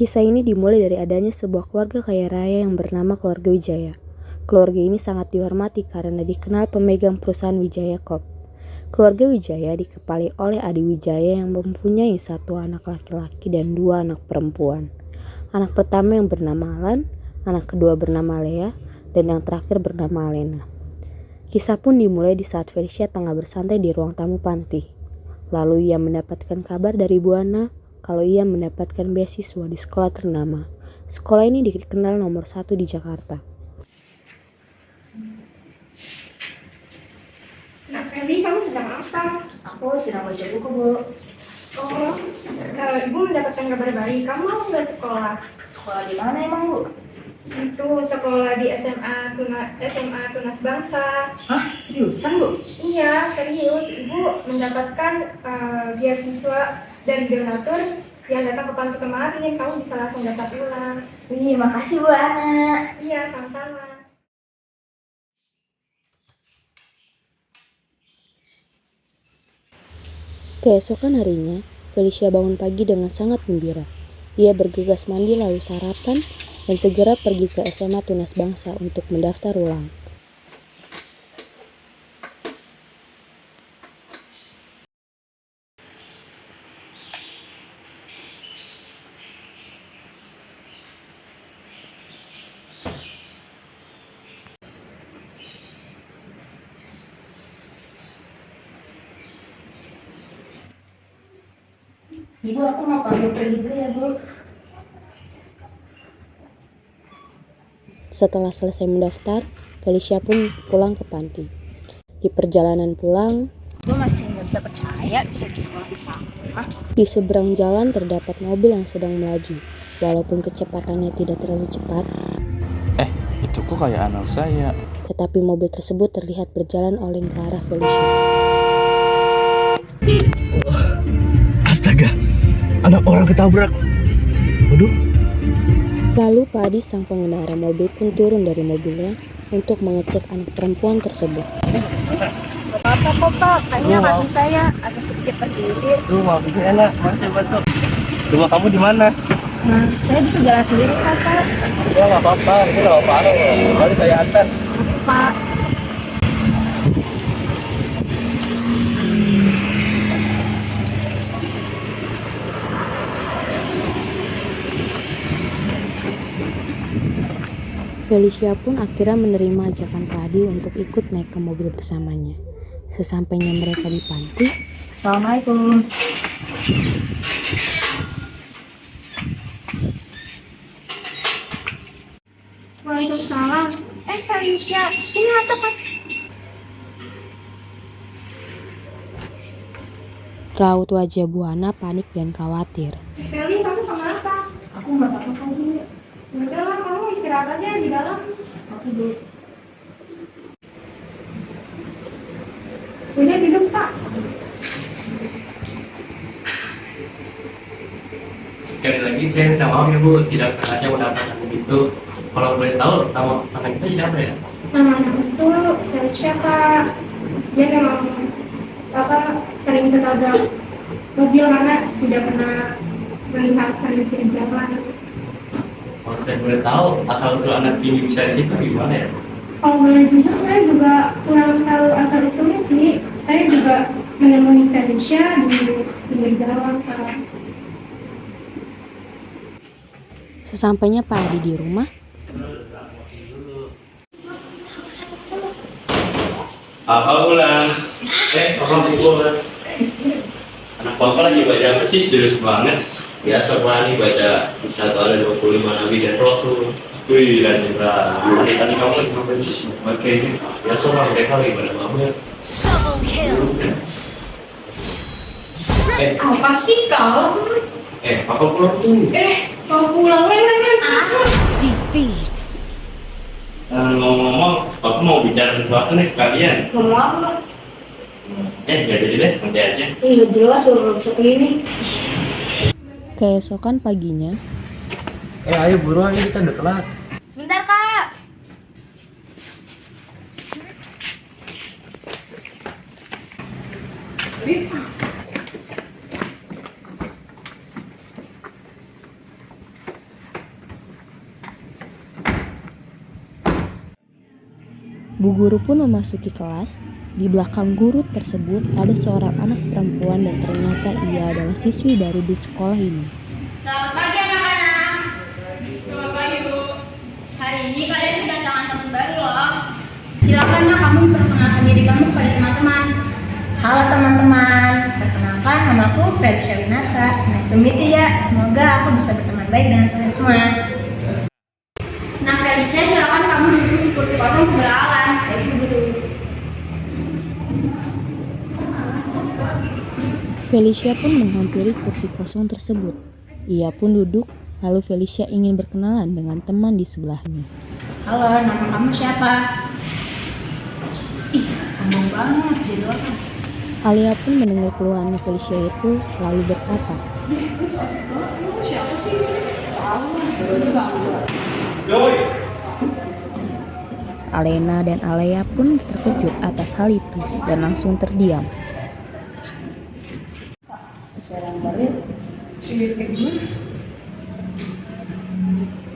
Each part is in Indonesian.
Kisah ini dimulai dari adanya sebuah keluarga kaya raya yang bernama keluarga Wijaya. Keluarga ini sangat dihormati karena dikenal pemegang perusahaan Wijaya Corp. Keluarga Wijaya dikepalai oleh Adi Wijaya yang mempunyai 1 anak laki-laki dan 2 anak perempuan. Anak pertama yang bernama Alan, anak kedua bernama Lea, dan yang terakhir bernama Alena. Kisah pun dimulai di saat Felicia tengah bersantai di ruang tamu panti. Lalu ia mendapatkan kabar dari Bu Ana kalau ia mendapatkan beasiswa di sekolah ternama. Sekolah ini dikenal nomor 1 di Jakarta. Nah, Feli, kamu sedang apa? Aku sedang baca buku, Bu. Oh, Ibu mendapatkan kabar baik. Kamu mau nggak sekolah? Sekolah di mana emang, Bu? Itu sekolah di SMA Tunas Bangsa. Hah? Seriusan, Bu? Iya, serius. Ibu mendapatkan beasiswa dari donatur yang datang ke panti kemarin. Kamu bisa langsung dapat ulang. Wih, makasih Bu Ana. Iya, sama-sama. Keesokan harinya, Felicia bangun pagi dengan sangat gembira. Ia bergegas mandi lalu sarapan dan segera pergi ke SMA Tunas Bangsa untuk mendaftar ulang. Ibu, aku mau pamit pergi dulu ya, Bu. Setelah selesai mendaftar, Felicia pun pulang ke panti. Di perjalanan pulang, Gue masih nggak bisa percaya bisa di sekolah sama. di seberang jalan terdapat mobil yang sedang melaju. Walaupun kecepatannya tidak terlalu cepat, Itu kok kayak anak saya. tetapi mobil tersebut terlihat berjalan oleng ke arah Felicia. Astaga, anak orang ketabrak. Waduh. Lalu Pak Adi sang pengendara mobil pun turun dari mobilnya untuk mengecek anak perempuan tersebut. Apa kok, Pak? Hanya kaki saya agak sedikit tergelitik. Rumah ini enak, masih bantu. Rumah kamu di mana? Nah, saya bisa jalan sendiri, Pak. Ya nggak apa-apa, ini nggak apa-apa. Kali saya antar. Pak. Felicia pun akhirnya menerima ajakan Pak Adi untuk ikut naik ke mobil bersamanya. Sesampainya mereka di panti, Assalamualaikum. Waalaikumsalam. Felicia, sini masuk, Mas. raut wajah Bu Ana panik dan khawatir. Feli, kamu kenapa? Aku nggak apa-apa, Bu. Udah lah, kamu istirahat aja di dalam. Aku Bu. Udah duduk, Pak. Sekali lagi saya minta maaf ya Bu, tidak sengaja mendatangi begitu. Kalau boleh tahu, nama anak itu siapa ya? Nama anak itu Felicia, Pak. Dia memang sering ketabrak mobil karena tidak pernah melihat kondisi di jalan. Kalau saya boleh tahu, asal usul anak ini bisa di situ gimana ya? Kalau boleh jujur, saya juga kurang tahu asal usulnya sih. Saya juga menemui Felicia di pinggir jalan, Pak. Sesampainya Pak Adi di rumah, Halo Ulan, apa buku? Anak bapak lagi baca apa sih? Serius banget. Biasa nih baca kisah ada 25 Nabi dan Rasul. Wih, dan juga tadi kamu lagi ngapain sih? Oke, biasa lah mereka lagi pada mabuk. Apa sih kau? Papa pulang tuh. Mau pulang, men. Defeat. Ngomong-ngomong, aku mau bicara sesuatu nih ke kalian. Ngomong apa? Gak jadi deh, nanti aja. Nggak jelas, belum bisa ini. keesokan paginya, Ayo buruan, ini kita udah telat. Sebentar, Kak. Bu guru pun memasuki kelas. Di belakang guru tersebut ada seorang anak perempuan dan ternyata ia adalah siswi baru di sekolah ini. Selamat pagi anak-anak. Selamat pagi Bu. Hari ini kalian kedatangan teman baru loh. Silakan nak kamu perkenalkan diri kamu kepada teman-teman. Halo teman-teman, perkenalkan nama aku Felicia Winata. Nice to meet you ya. Semoga aku bisa berteman baik dengan kalian semua. Nah Felicia, silakan kamu duduk di kursi kosong sebelah Alan. Felicia pun menghampiri kursi kosong tersebut. Ia pun duduk, lalu Felicia ingin berkenalan dengan teman di sebelahnya. Halo, nama kamu siapa? Ih, sombong banget jadi orang. Alia pun mendengar keluhannya Felicia itu, lalu berkata, Alena dan Alea pun terkejut atas hal itu dan langsung terdiam.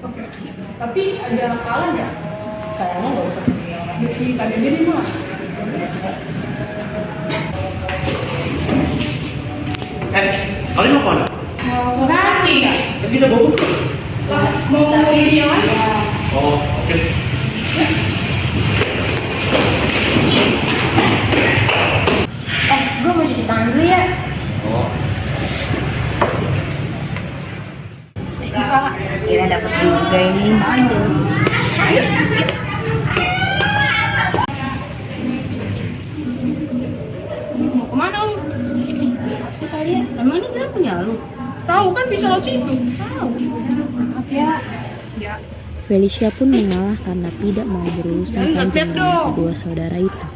Oke. Tapi ada kalan ya? Kayaknya nggak usah. Si tadi ini mah. Kalian mau kemana? Mau ganti ya? Kita bawa buku. Mau video aja. Oh, oke. Gue mau cuci tangan dulu ya. Oh. Kira dapat juga ini. Ayo. Mau kemana lu? Masih kali ya. Emang ini tren punya lu? Tahu kan bisa lewat situ. Tahu. Maaf ya. Ya. Felicia pun mengalah karena tidak mau berurusan panjang dengan kedua saudara itu.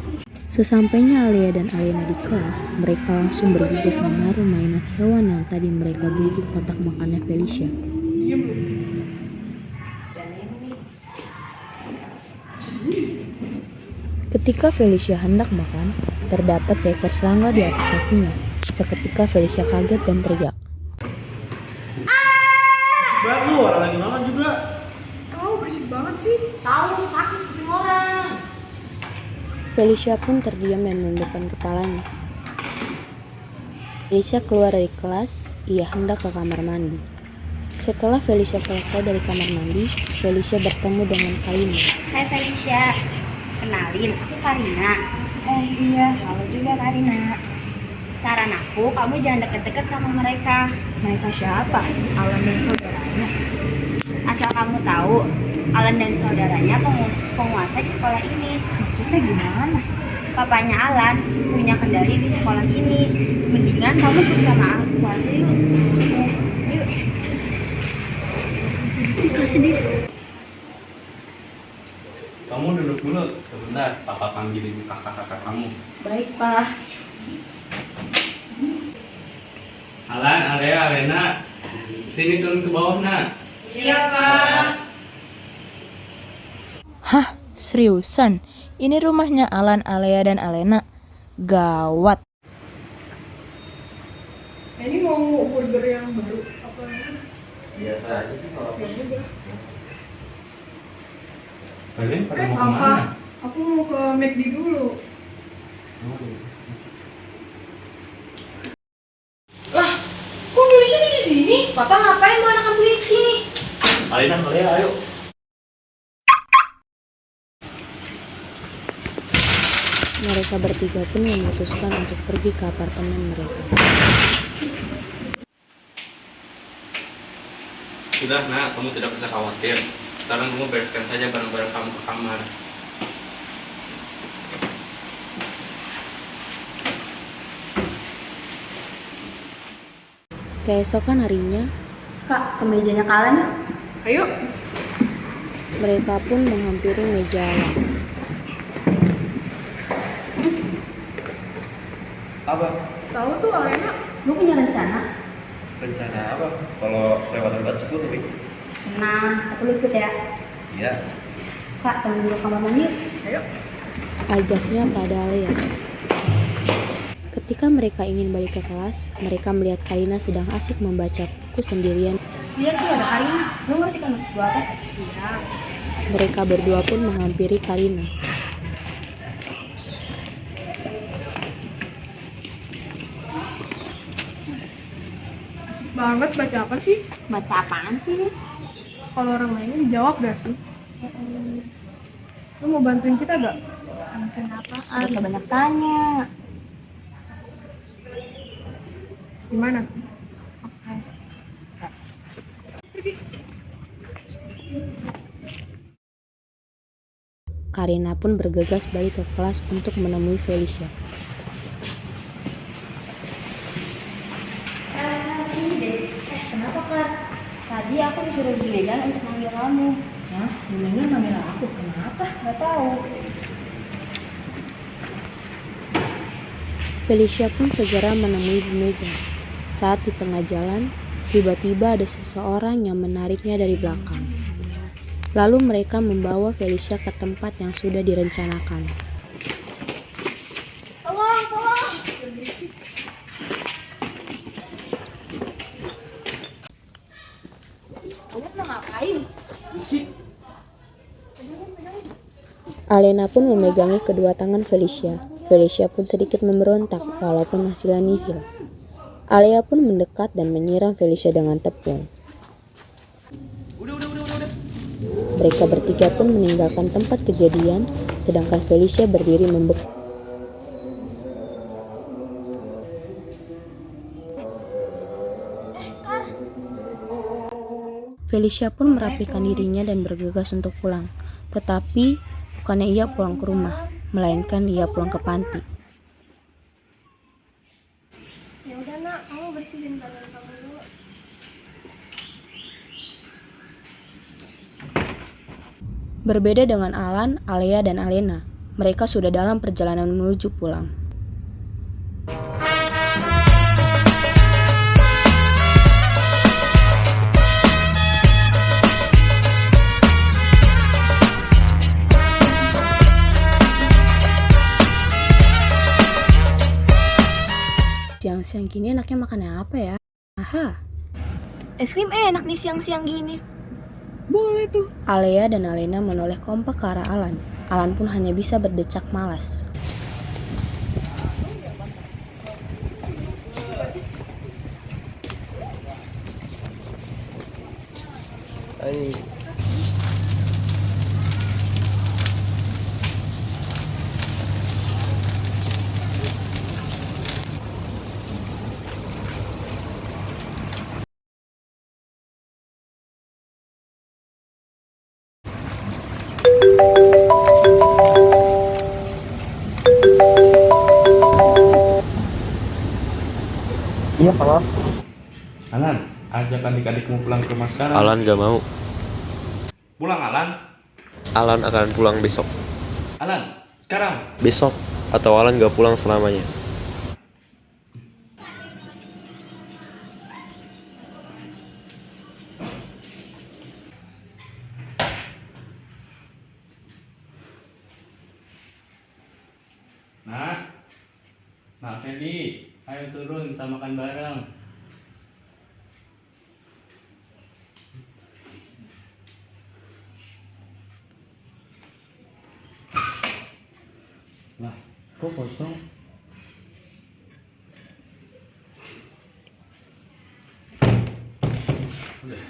Sesampainya Alia dan Alena di kelas, mereka langsung bergegas menaruh mainan hewan yang tadi mereka beli di kotak makannya Felicia. Ketika Felicia hendak makan, terdapat seekor serangga di atas nasinya. Seketika Felicia kaget dan teriak. Banget lu, orang lagi makan juga. Tahu berisik banget sih. Tahu sakit kuping orang. Felicia pun terdiam dan menundukkan kepalanya. Felicia keluar dari kelas, ia hendak ke kamar mandi. Setelah Felicia selesai dari kamar mandi, Felicia bertemu dengan Karina. Hai Felicia. Kenalin, aku Karina. Iya, halo juga Karina. Saran aku, kamu jangan deket-deket sama mereka. Mereka siapa? Alan dan saudaranya. Asal kamu tahu, Alan dan saudaranya penguasa di sekolah ini. Maksudnya gimana? Papanya Alan punya kendali di sekolah ini. Mendingan kamu ikut sama aku aja yuk. Yuk. Kamu duduk dulu sebentar, papa panggilin kakak-kakak kamu. Baik, Pak. Alan, Alea, Alena, sini turun ke bawah, nak. Iya, Pak. Hah? Seriusan? Ini rumahnya Alan, Alea, dan Alena? Gawat. Ini mau burger yang baru apa? Biasa aja sih kalau kalian pada mau Apa? kemana? Aku mau ke McD dulu. Kok Felicia di sini? Papa ngapain bawa anak kamu ini ke sini? Alena, Alea, ayo. Mereka bertiga pun memutuskan untuk pergi ke apartemen mereka. Sudah, nak, kamu tidak usah khawatir. Sekarang kamu bereskan saja barang-barang kamu ke kamar. Keesokan harinya, Kak, ke mejanya kalian yuk. Ayo. mereka pun menghampiri meja Alan. Apa? Tahu tuh Alena. Gue punya rencana. Rencana apa? Kalau lewat sih lebih. Nah, aku ikut ya. Iya. Kak, temen dulu kamar mandi yuk. Ayo. Ajaknya pada Alea. Ketika mereka ingin balik ke kelas, mereka melihat Karina sedang asik membaca buku sendirian. Lihat tuh ada Karina. Lu ngerti kan maksud gue apa? Siap. Mereka berdua pun menghampiri Karina. banget, baca apa sih? Baca apaan sih nih? Kalau orang lainnya dijawab gak sih? Lu mau bantuin kita gak? Bantuin apaan? Gak usah banyak tanya. Gimana? Karina pun bergegas balik ke kelas untuk menemui Felicia. Ini deh. Kenapa Kak? Tadi aku disuruh Bu Megan untuk manggil kamu. Hah? Bu Megan manggil aku, kenapa? Gak tahu. Felicia pun segera menemui Bu Megan. Saat di tengah jalan, tiba-tiba ada seseorang yang menariknya dari belakang. Lalu mereka membawa Felicia ke tempat yang sudah direncanakan. Tolong! Kamu mau ngapain? Alena pun memegangi kedua tangan Felicia. Felicia pun sedikit memberontak walaupun hasilnya nihil. Alea pun mendekat dan menyiram Felicia dengan tepung. Mereka bertiga pun meninggalkan tempat kejadian, sedangkan Felicia berdiri membeku. Felicia pun merapikan dirinya dan bergegas untuk pulang. Tetapi bukannya ia pulang ke rumah, melainkan ia pulang ke panti. Ya udah nak, kamu bersihin tangan kamu dulu. Berbeda dengan Alan, Alea, dan Alena, mereka sudah dalam perjalanan menuju pulang. Siang-siang gini enaknya makan apa ya? Aha, Es krim enak nih siang-siang gini. Boleh tuh. Alea dan Alena menoleh kompak ke arah Alan. Alan pun hanya bisa berdecak malas. Iya, Pak. Alan, ajak adik-adikmu pulang ke rumah sekarang. Alan gak mau. Pulang Alan. Alan akan pulang besok. Alan, sekarang. Besok atau Alan gak pulang selamanya. Nah Feby, ayo turun kita makan bareng. Nah, kok kosong? Udah.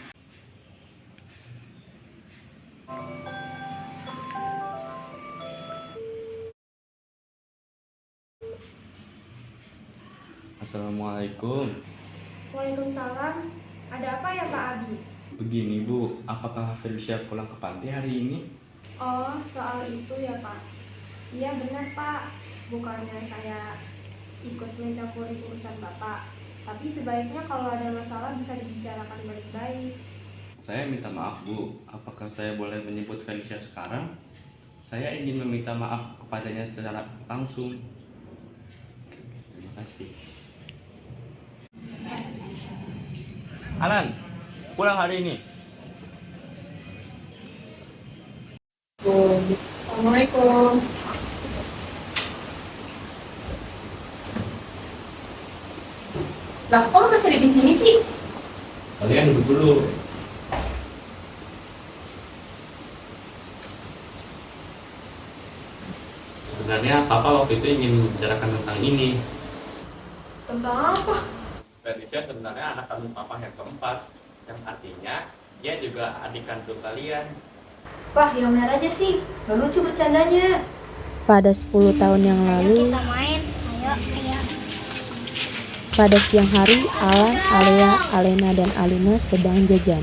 Assalamualaikum. Waalaikumsalam. Ada apa ya Pak Abi? Begini Bu, apakah Felicia pulang ke panti hari ini? Oh, soal itu ya Pak. Iya benar Pak. Bukannya saya ikut mencampuri urusan Bapak. Tapi sebaiknya kalau ada masalah bisa dibicarakan baik-baik. Saya minta maaf Bu, apakah saya boleh menyebut Felicia sekarang? Saya ingin meminta maaf kepadanya secara langsung. Terima kasih. Alan, pulang hari ini. Assalamualaikum. Lah, kok lu masih di sini sih? Kalian duduk dulu. Sebenarnya Papa waktu itu ingin membicarakan tentang ini. Tentang apa? Felicia sebenarnya anak kandung papa yang keempat, yang artinya dia juga adik kandung kalian. Wah, yang benar aja sih. Gak lucu bercandanya. Pada 10 tahun yang lalu, Kita main, ayo. pada siang hari, Alan, Alea, Alena, dan Alina sedang jajan.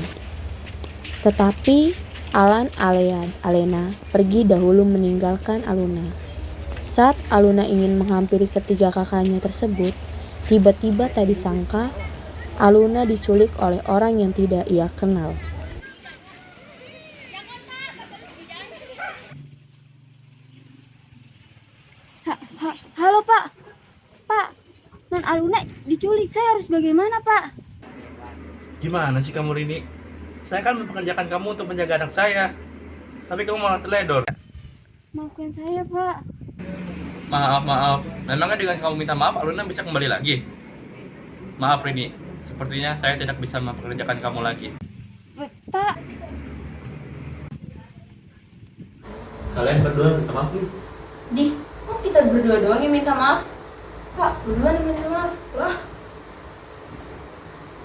Tetapi Alan, Alea, Alena pergi dahulu meninggalkan Aluna. Saat Aluna ingin menghampiri ketiga kakaknya tersebut, tiba-tiba tak disangka Aluna diculik oleh orang yang tidak ia kenal. Halo Pak. Pak, Non Aluna diculik. Saya harus bagaimana Pak? Gimana sih kamu Rini? Saya kan mempekerjakan kamu untuk menjaga anak saya, tapi kamu malah teledor. Maafkan saya Pak. Maaf. Memangnya dengan kamu minta maaf, Aluna bisa kembali lagi? Maaf Rini, sepertinya saya tidak bisa mempekerjakan kamu lagi. Pak. Kalian berdua minta maaf nih. Di, kok kita berdua doang yang minta maaf? Kak, berdua yang minta maaf. Wah.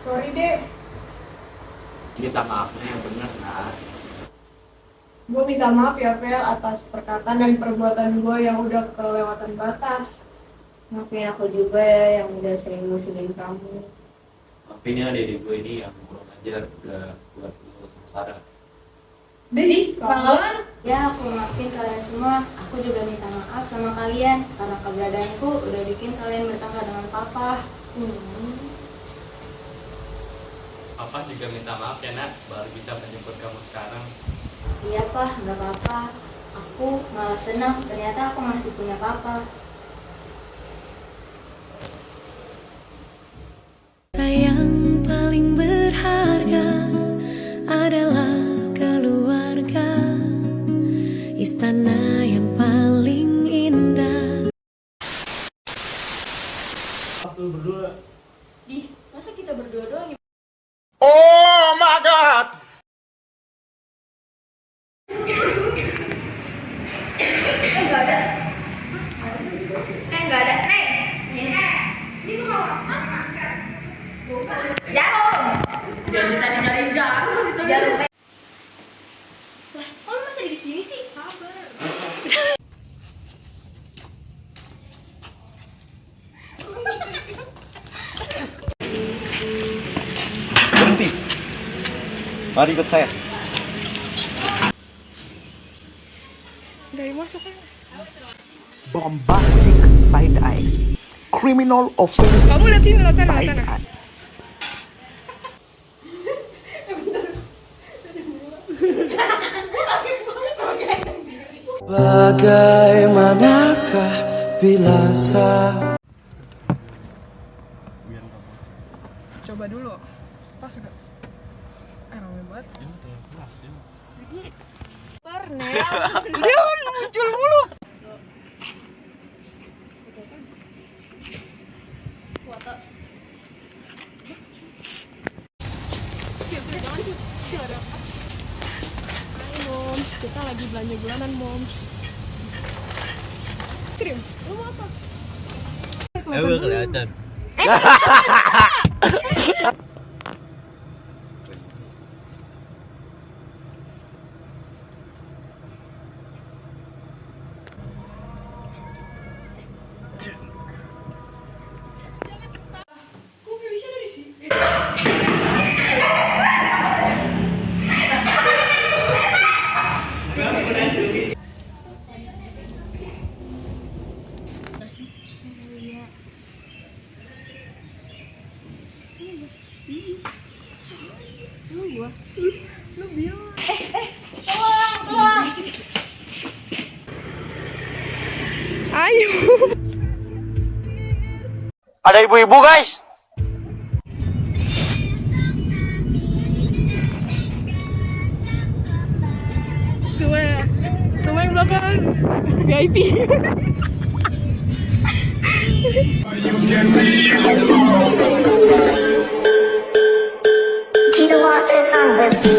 Sorry deh, Minta maafnya yang benar, nah. gue minta maaf ya Vel atas perkataan dan perbuatan gue yang udah kelewatan batas. Maafin aku juga ya yang udah sering musingin kamu. Maafin ya adik gue ini yang kurang ajar udah buat gue sengsara. Di, Bang Ya, aku maafin kalian semua. Aku juga minta maaf sama kalian karena keberadaanku udah bikin kalian bertengkar dengan papa. Papa juga minta maaf ya nak, baru bisa menjemput kamu sekarang. Iya Pak, nggak apa-apa. Aku malah senang ternyata aku masih punya papa. Yang paling berharga adalah keluarga, istana yang paling indah. Lu berdua. Di, masa kita berdua doang? Oh my god! Nggak ada. Nggak ada. Ini mau apa? Jarum. Jangan kita dicariin jarum pas itu. Jarum. Lah, kok lu masih di sini sih? Sabar. Berhenti. Mari ikut saya. Bombastic side eye, criminal offensive side eye. Bagaimanakah bila Coba dulu. Pas enggak? Rame banget. Jadi Parnel. Dia muncul mulu. Moms, kita lagi belanja bulanan, Moms. Krim, lu mau apa? Gue kelihatan. Ayo. Ada ibu-ibu guys. Semua yang belakang VIP. Kita watch it on repeat.